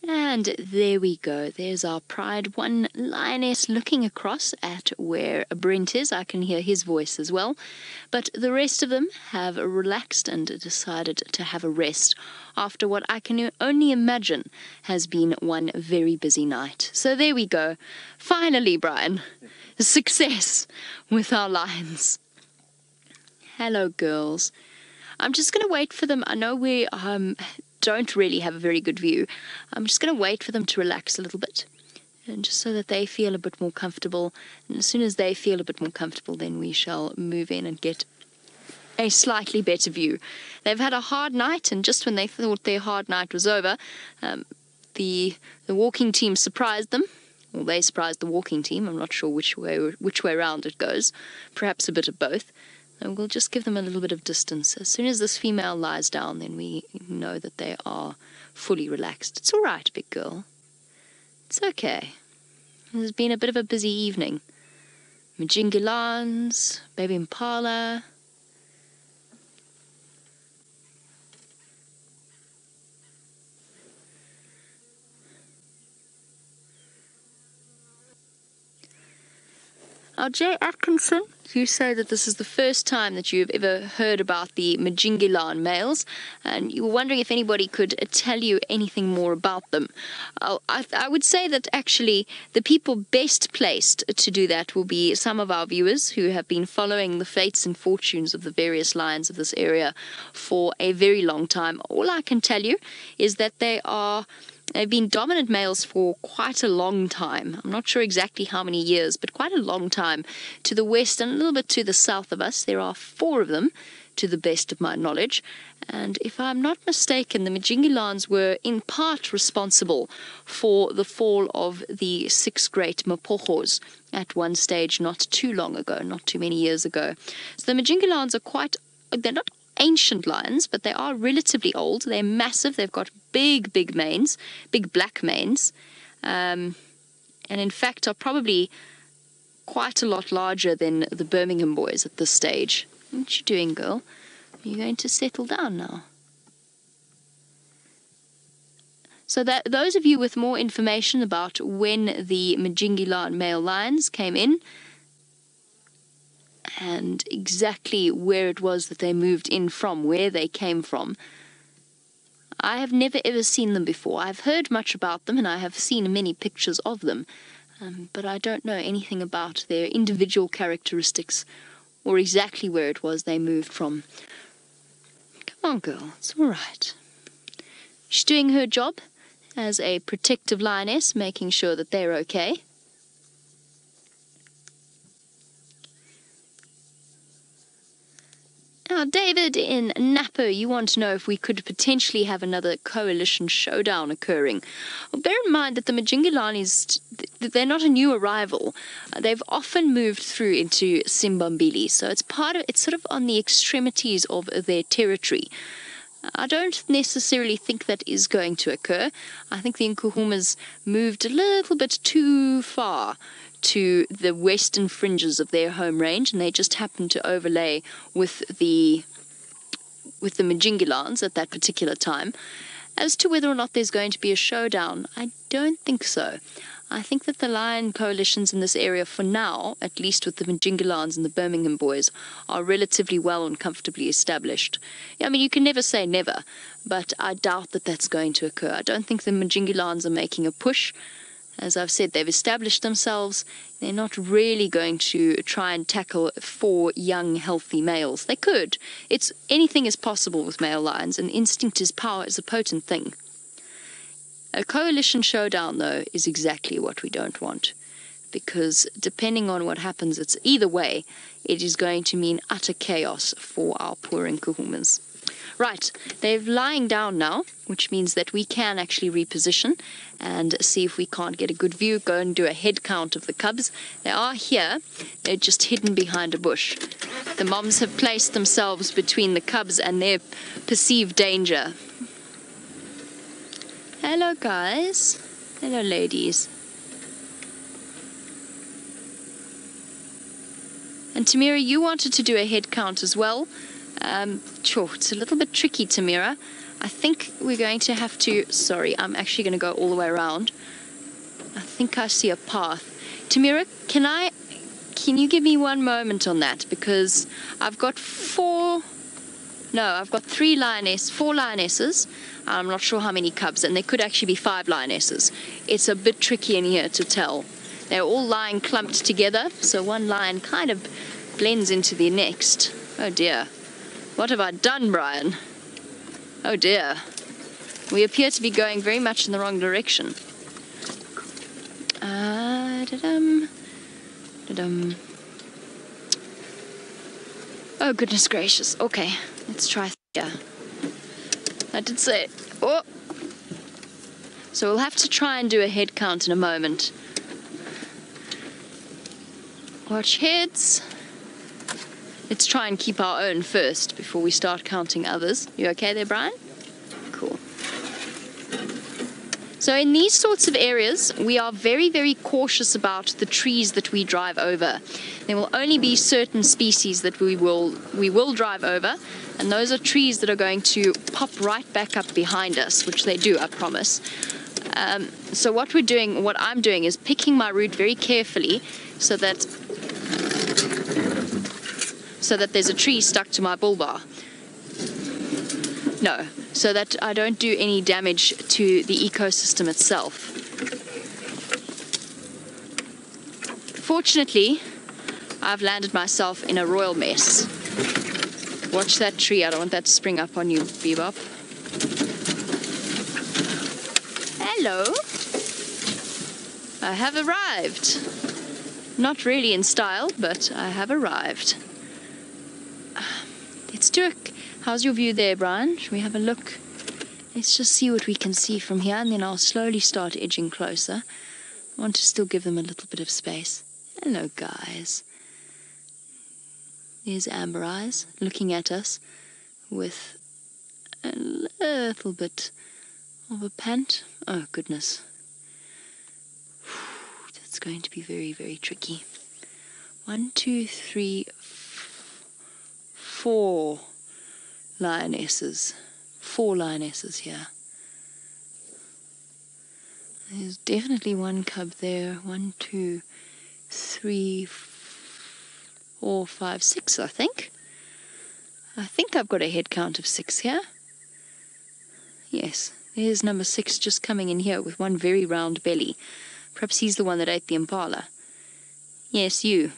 And there we go. There's our Pride. One lioness looking across at where Brent is. I can hear his voice as well. But the rest of them have relaxed and decided to have a rest after what I can only imagine has been one very busy night. So there we go. Finally, Brian, success with our lions. Hello, girls. I'm just going to wait for them. I know we don't really have a very good view. I'm just going to wait for them to relax a little bit, and just so that they feel a bit more comfortable. And as soon as they feel a bit more comfortable, then we shall move in and get a slightly better view. They've had a hard night, and just when they thought their hard night was over, the walking team surprised them. Well, they surprised the walking team. I'm not sure which way around it goes. Perhaps a bit of both. And we'll just give them a little bit of distance. As soon as this female lies down, then we know that they are fully relaxed. It's all right, big girl. It's okay. There's been a bit of a busy evening. Majingilans, baby impala. Now, Jay Atkinson, you say that this is the first time that you've ever heard about the Majingilan males, and you were wondering if anybody could tell you anything more about them. I would say that actually the people best placed to do that will be some of our viewers who have been following the fates and fortunes of the various lions of this area for a very long time. All I can tell you is that they've been dominant males for quite a long time. I'm not sure exactly how many years, but quite a long time. To the west and a little bit to the south of us, there are 4 of them, to the best of my knowledge. And if I'm not mistaken, the Majingilans were in part responsible for the fall of the 6 great Mapochos at one stage not too long ago, not too many years ago. So the Majingilans are they're not ancient lions, but they are relatively old. They're massive. They've got big manes, big black manes, and in fact are probably quite a lot larger than the Birmingham boys at this stage. What you doing, girl? Are you going to settle down now? So that those of you with more information about when the Majingilan male lions came in and exactly where it was that they moved in from, where they came from, I have never ever seen them before. I've heard much about them and I have seen many pictures of them, but I don't know anything about their individual characteristics or exactly where it was they moved from. Come on, girl, it's all right. She's doing her job as a protective lioness, making sure that they're okay. Now, David in Napa, you want to know if we could potentially have another coalition showdown occurring. Well, bear in mind that the Majingilanis, they're not a new arrival. They've often moved through into Simbambili, so it's sort of on the extremities of their territory. I don't necessarily think that is going to occur. I think the Nkuhumas moved a little bit too far to the western fringes of their home range, and they just happened to overlay with the Majingilans at that particular time. As to whether or not there's going to be a showdown, I don't think so. I think that the lion coalitions in this area for now, at least with the Majingilans and the Birmingham boys, are relatively well and comfortably established. I mean, you can never say never, but I doubt that that's going to occur. I don't think the Majingilans are making a push. As I've said, they've established themselves. They're not really going to try and tackle 4 young, healthy males. They could. Anything is possible with male lions, and instinct is power is a potent thing. A coalition showdown, though, is exactly what we don't want, because depending on what happens, it's either way, it is going to mean utter chaos for our poor Nkuhumas. Right, they're lying down now, which means that we can actually reposition and see if we can't get a good view, go and do a head count of the cubs. They are here, they're just hidden behind a bush. The moms have placed themselves between the cubs and their perceived danger. Hello, guys. Hello, ladies. And Tamira, you wanted to do a head count as well. Sure, it's a little bit tricky, Tamira. I think we're going to have to... Sorry, I'm actually going to go all the way around. I think I see a path. Tamira, can you give me one moment on that? Because I've got four lionesses. I'm not sure how many cubs, and there could actually be 5 lionesses. It's a bit tricky in here to tell. They're all lying clumped together, so one lion kind of blends into the next. Oh dear. What have I done, Brian? Oh dear. We appear to be going very much in the wrong direction. Oh, goodness gracious. Okay, let's try here. I did say... Oh! So we'll have to try and do a head count in a moment. Watch heads. Let's try and keep our own first before we start counting others. You okay there, Brian? Cool. So in these sorts of areas, we are very, very cautious about the trees that we drive over. There will only be certain species that we will drive over, and those are trees that are going to pop right back up behind us, which they do, I promise. So what I'm doing is picking my route very carefully so that there's a tree stuck to my bull bar. No, so that I don't do any damage to the ecosystem itself. Fortunately, I've landed myself in a royal mess. Watch that tree, I don't want that to spring up on you, Bebop. Hello. I have arrived. Not really in style, but I have arrived. Let's do it. How's your view there, Brian? Should we have a look? Let's just see what we can see from here, and then I'll slowly start edging closer. I want to still give them a little bit of space. Hello, guys. There's Amber Eyes looking at us with a little bit of a pant. Oh, goodness. That's going to be very, very tricky. 1, 2, 3, 4 lionesses. 4 lionesses here. There's definitely one cub there. 1, 2, 3, 4, 5, 6, I think. I think I've got a head count of 6 here. Yes, there's number 6 just coming in here with one very round belly. Perhaps he's the one that ate the impala. Yes, you.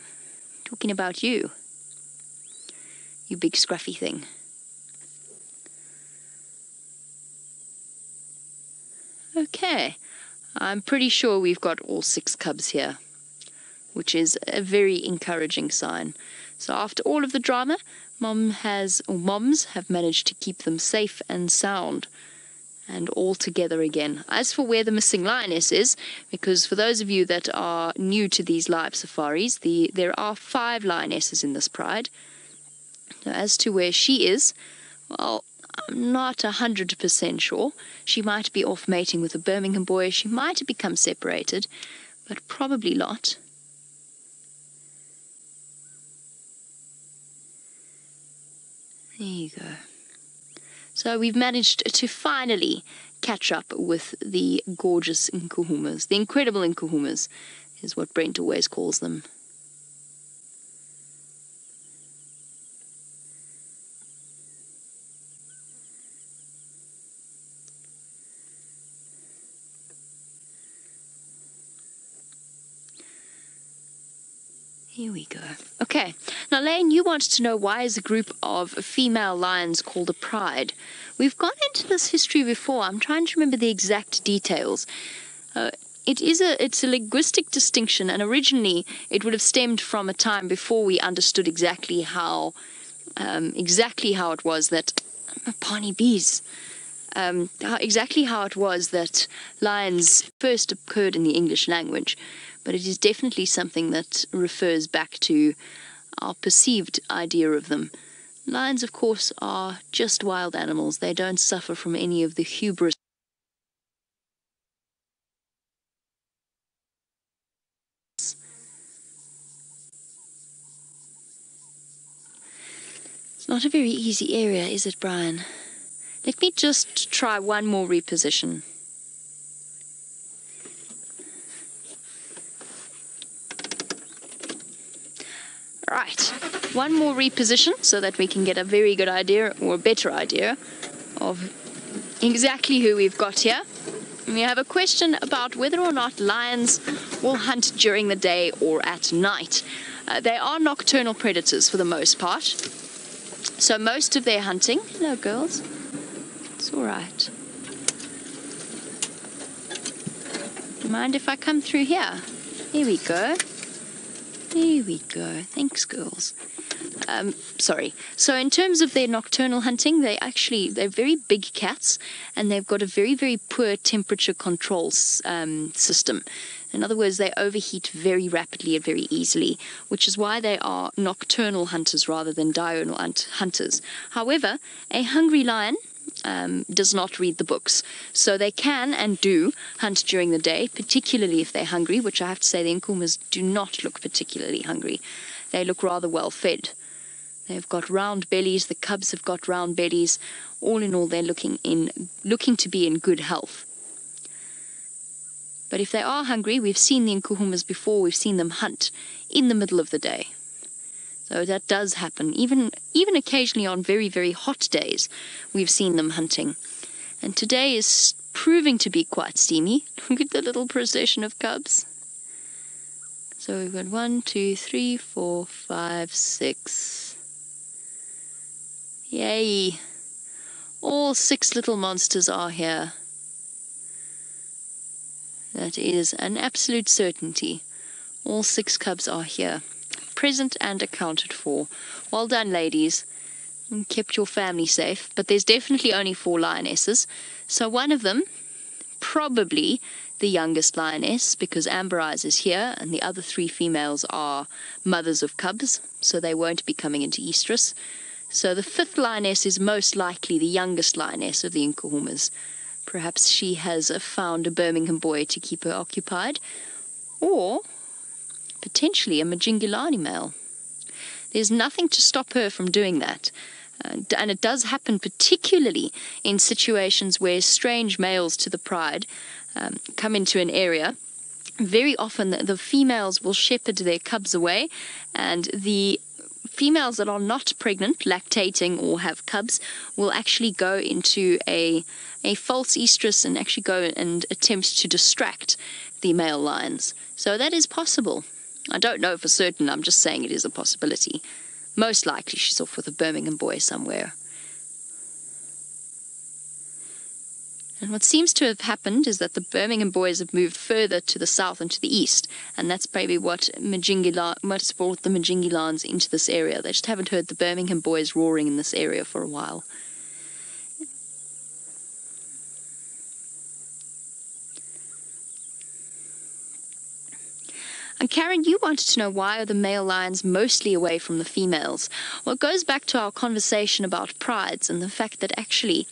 Talking about you. You big scruffy thing. Okay, I'm pretty sure we've got all 6 cubs here, which is a very encouraging sign. So after all of the drama, moms have managed to keep them safe and sound and all together again. As for where the missing lioness is, because for those of you that are new to these live safaris, there are 5 lionesses in this pride. Now, as to where she is, well, I'm not 100% sure. She might be off mating with a Birmingham boy. She might have become separated, but probably not. There you go. So we've managed to finally catch up with the gorgeous Nkuhumas. The incredible Nkuhumas is what Brent always calls them. Here we go. Okay, now Lane, you wanted to know why is a group of female lions called a pride? We've gone into this history before. I'm trying to remember the exact details. It's a linguistic distinction, and originally it would have stemmed from a time before we understood exactly how it was that Pani bees. Exactly how it was that lions first occurred in the English language. But it is definitely something that refers back to our perceived idea of them. Lions, of course, are just wild animals. They don't suffer from any of the hubris. It's not a very easy area, is it, Brian? Let me just try one more reposition. Right, one more reposition so that we can get a very good idea, or a better idea, of exactly who we've got here. We have a question about whether or not lions will hunt during the day or at night. They are nocturnal predators for the most part. So most of their hunting... Hello, girls. It's all right. Mind if I come through here? Here we go. There we go. Thanks, girls. Sorry. So in terms of their nocturnal hunting, they're very big cats, and they've got a very, very poor temperature control system. In other words, they overheat very rapidly and very easily, which is why they are nocturnal hunters rather than diurnal hunters. However, a hungry lion does not read the books. So they can and do hunt during the day, particularly if they're hungry, which I have to say the Nkuhumas do not look particularly hungry. They look rather well fed. They've got round bellies, the cubs have got round bellies. All in all, they're looking to be in good health. But if they are hungry, we've seen the Nkuhumas before, we've seen them hunt in the middle of the day. So that does happen. Even occasionally on very, very hot days, we've seen them hunting. And today is proving to be quite steamy. Look at the little procession of cubs. So we've got 1, 2, 3, 4, 5, 6. Yay! All 6 little monsters are here. That is an absolute certainty. All 6 cubs are here. Present and accounted for. Well done, ladies. You kept your family safe. But there's definitely only 4 lionesses. So one of them, probably the youngest lioness, because Amber Eyes is here, and the other 3 females are mothers of cubs, so they won't be coming into estrus. So the 5th lioness is most likely the youngest lioness of the Nkuhumas. Perhaps she has found a Birmingham boy to keep her occupied, or potentially a Majingilani male. There's nothing to stop her from doing that. And it does happen particularly in situations where strange males to the pride come into an area. Very often the females will shepherd their cubs away, and the females that are not pregnant, lactating, or have cubs will actually go into a false estrus and actually go and attempt to distract the male lions. So that is possible. I don't know for certain, I'm just saying it is a possibility. Most likely she's off with a Birmingham boy somewhere. And what seems to have happened is that the Birmingham boys have moved further to the south and to the east, and that's maybe what's brought the Majingilans into this area. They just haven't heard the Birmingham boys roaring in this area for a while. And Karen, you wanted to know why are the male lions mostly away from the females? Well, it goes back to our conversation about prides and the fact that actually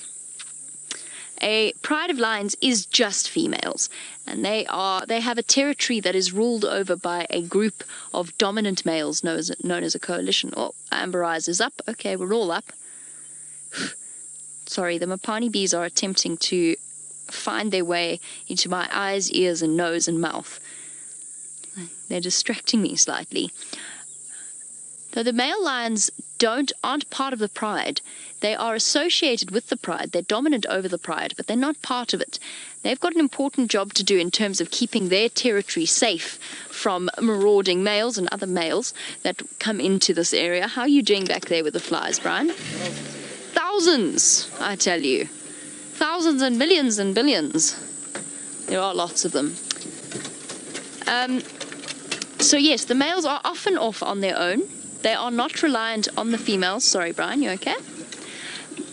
a pride of lions is just females, and they have a territory that is ruled over by a group of dominant males known as a coalition. Oh, Amber Eyes is up. Okay, we're all up. Sorry, the Mapani bees are attempting to find their way into my eyes, ears, and nose and mouth. They're distracting me slightly. Though the male lions aren't part of the pride. They are associated with the pride. They're dominant over the pride, but they're not part of it. They've got an important job to do in terms of keeping their territory safe from marauding males and other males that come into this area. How are you doing back there with the flies, Brian? Thousands, I tell you. Thousands and millions and billions. There are lots of them. So yes, the males are often off on their own. They are not reliant on the females. Sorry, Brian, you okay?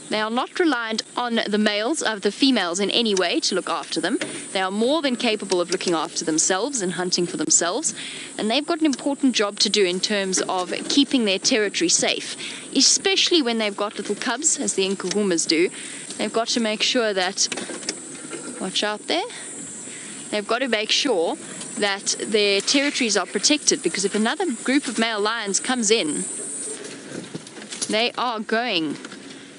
They are not reliant on the females in any way to look after them. They are more than capable of looking after themselves and hunting for themselves. And they've got an important job to do in terms of keeping their territory safe, especially when they've got little cubs, as the Nkuhumas do. They've got to make sure that, watch out there, they've got to make sure that their territories are protected, because if another group of male lions comes in, they are going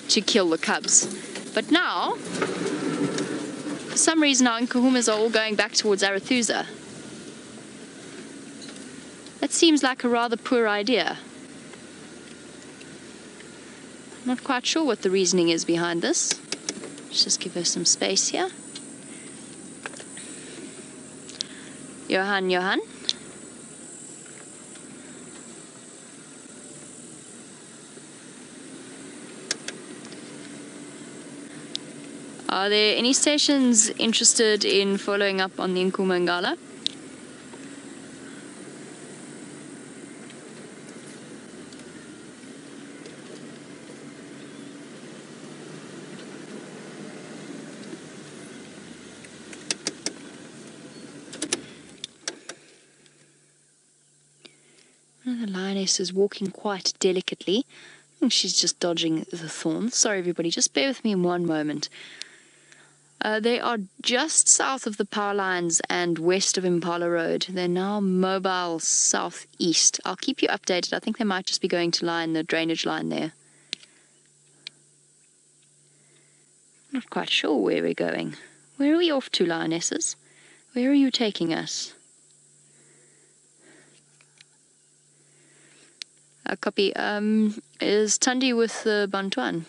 to kill the cubs. But now, for some reason, our Nkuhumas are all going back towards Arathusa. That seems like a rather poor idea. I'm not quite sure what the reasoning is behind this. Let's just give her some space here. Johan. Are there any stations interested in following up on the Nkuhuma Ngala? The lioness is walking quite delicately. I think she's just dodging the thorns. Sorry everybody, just bear with me in one moment. They are just south of the power lines and west of Impala Road. They're now mobile southeast. I'll keep you updated. I think they might just be going to line the drainage line there. Not quite sure where we're going. Where are we off to, lionesses? Where are you taking us? Copy. Is Tundi with the Bantuan?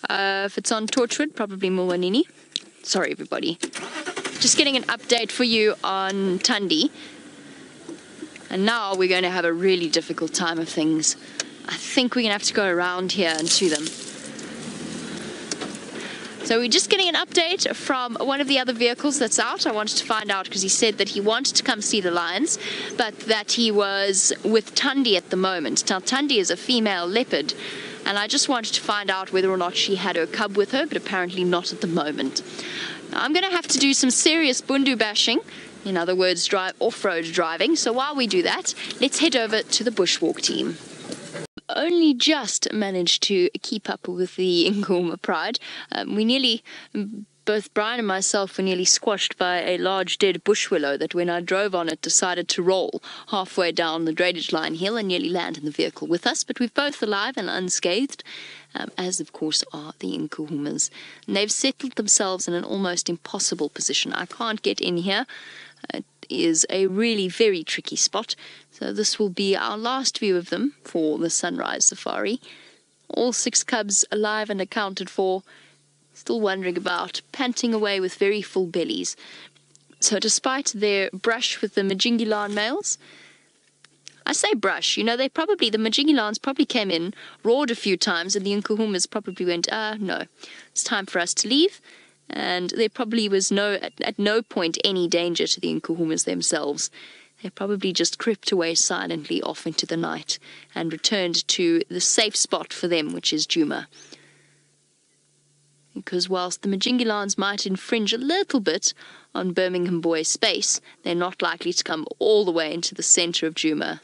If it's on Torchwood, probably Mulwanini. Sorry, everybody. Just getting an update for you on Tundi. And now we're going to have a really difficult time of things. I think we're going to have to go around here and to them. So we're just getting an update from one of the other vehicles that's out. I wanted to find out because he said that he wanted to come see the lions, but that he was with Tundi at the moment. Now, Tundi is a female leopard, and I just wanted to find out whether or not she had her cub with her, but apparently not at the moment. Now, I'm going to have to do some serious bundu bashing, in other words, off-road driving. So while we do that, let's head over to the bushwalk team. Only just managed to keep up with the Nkuhuma Pride. Both Brian and myself were nearly squashed by a large dead bush willow that, when I drove on it, decided to roll halfway down the drainage line hill and nearly land in the vehicle with us. But we're both alive and unscathed, as of course are the Nkuhumas. And they've settled themselves in an almost impossible position. I can't get in here. It is a really very tricky spot. So this will be our last view of them for the sunrise safari. All 6 cubs alive and accounted for. Still wandering about, panting away with very full bellies. So despite their brush with the Majingilan males, I say brush, you know, the Majingilans probably came in, roared a few times, and the Nkuhumas probably went, no, it's time for us to leave. And there probably was at no point any danger to the Nkuhumas themselves. They probably just crept away silently off into the night and returned to the safe spot for them, which is Djuma. Because whilst the Majingilans might infringe a little bit on Birmingham Boys' space, they're not likely to come all the way into the centre of Djuma.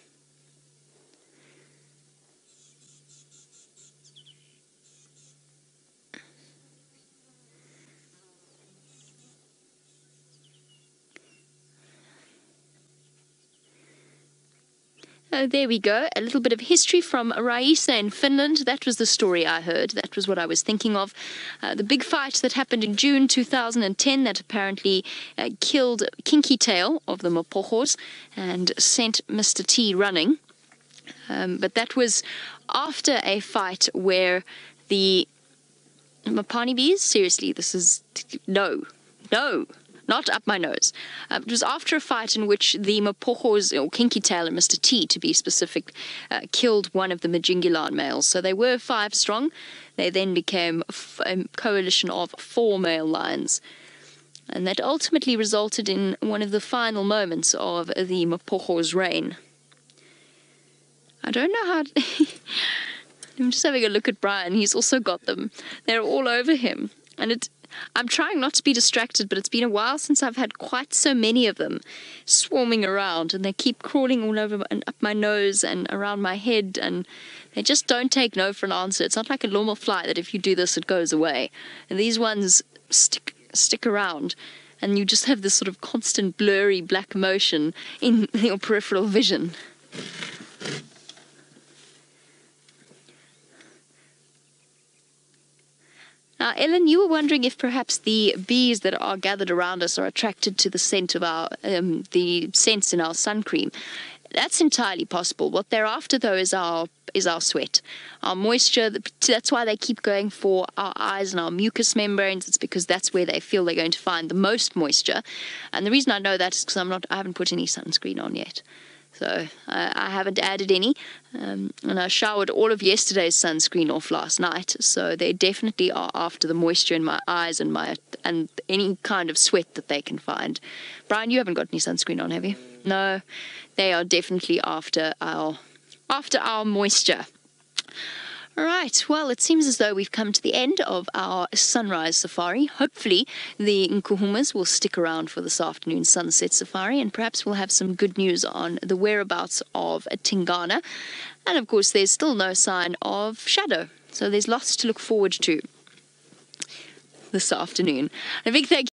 Oh, there we go. A little bit of history from Raisa in Finland. That was the story I heard. That was what I was thinking of. The big fight that happened in June 2010 that apparently killed Kinky Tail of the Mapohos and sent Mr. T running. But that was after a fight where the Mapani bees, seriously, this is... No. Not up my nose. It was after a fight in which the Mapohos, or Kinky Tail and Mr. T, to be specific, killed one of the Majingilan males. So they were 5 strong. They then became a coalition of 4 male lions. And that ultimately resulted in one of the final moments of the Mapohos' reign. I don't know how... I'm just having a look at Brian. He's also got them. They're all over him. And I'm trying not to be distracted, but it's been a while since I've had quite so many of them swarming around, and they keep crawling all over and up my nose and around my head, and they just don't take no for an answer. It's not like a normal fly that if you do this, it goes away. And these ones stick around, and you just have this sort of constant blurry black motion in your peripheral vision. Now, Ellen, you were wondering if perhaps the bees that are gathered around us are attracted to the scent of the scents in our sun cream. That's entirely possible. What they're after, though, is our sweat, our moisture. That's why they keep going for our eyes and our mucous membranes. It's because that's where they feel they're going to find the most moisture. And the reason I know that is because I haven't put any sunscreen on yet. So I haven't added any, and I showered all of yesterday's sunscreen off last night. So they definitely are after the moisture in my eyes and any kind of sweat that they can find. Brian, you haven't got any sunscreen on, have you? No, they are definitely after our moisture. All right, well, it seems as though we've come to the end of our sunrise safari. Hopefully, the Nkuhumas will stick around for this afternoon sunset safari, and perhaps we'll have some good news on the whereabouts of Tingana. And, of course, there's still no sign of Shadow, so there's lots to look forward to this afternoon. A big thank you.